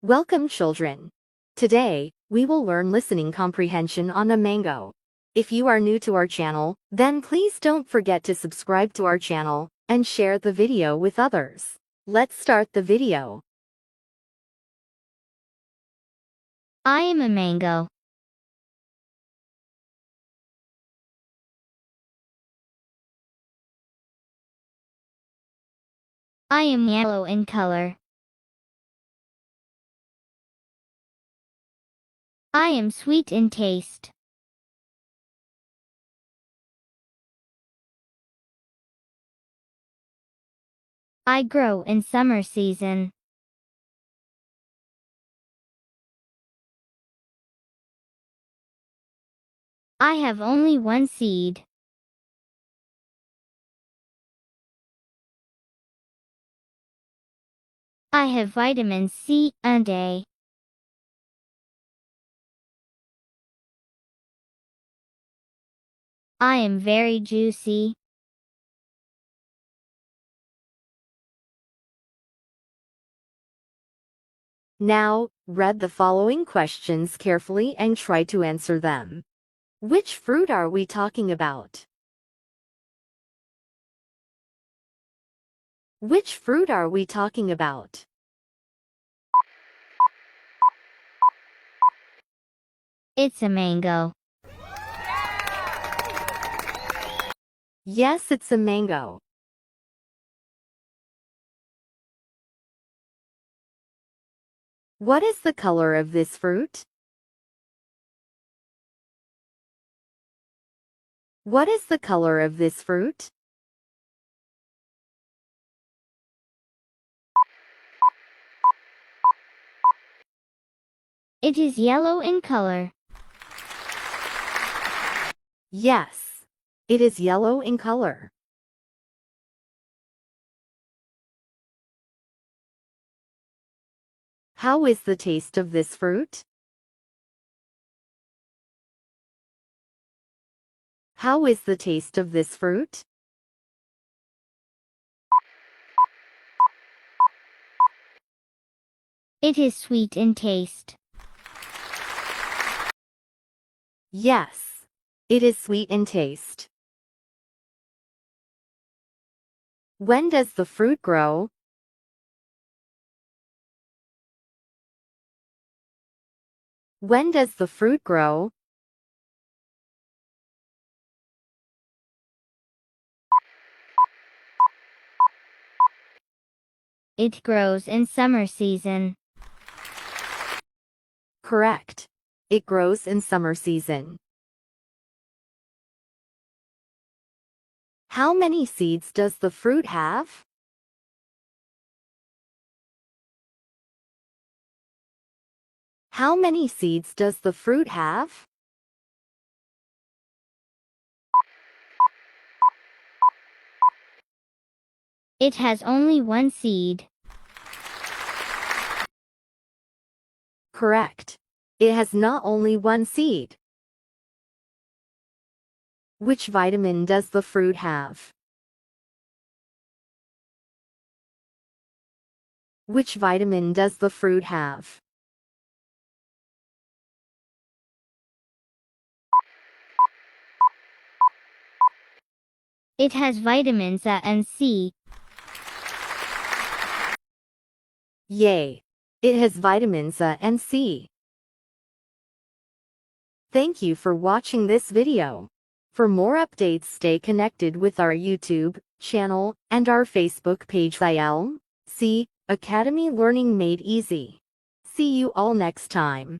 Welcome, children. Today, we will learn listening comprehension on a mango. If you are new to our channel, then please don't forget to subscribe to our channel and share the video with others. Let's start the video. I am a mango. I am yellow in color. I am sweet in taste. I grow in summer season. I have only one seed. I have vitamin C and A. I am very juicy. Now, read the following questions carefully and try to answer them. Which fruit are we talking about? Which fruit are we talking about? It's a mango. Yes, it's a mango. What is the color of this fruit? What is the color of this fruit? It is yellow in color. Yes, it is yellow in color. How is the taste of this fruit? How is the taste of this fruit? It is sweet in taste. Yes, it is sweet in taste. When does the fruit grow? When does the fruit grow? It grows in summer season. Correct. It grows in summer season. How many seeds does the fruit have? How many seeds does the fruit have? It has only one seed. Correct. It has not only one seed. Which vitamin does the fruit have? Which vitamin does the fruit have? It has vitamins A and C. Yay! It has vitamins A and C. Thank you for watching this video. For more updates, stay connected with our YouTube channel and our Facebook page ILC Academy Learning Made Easy. See you all next time.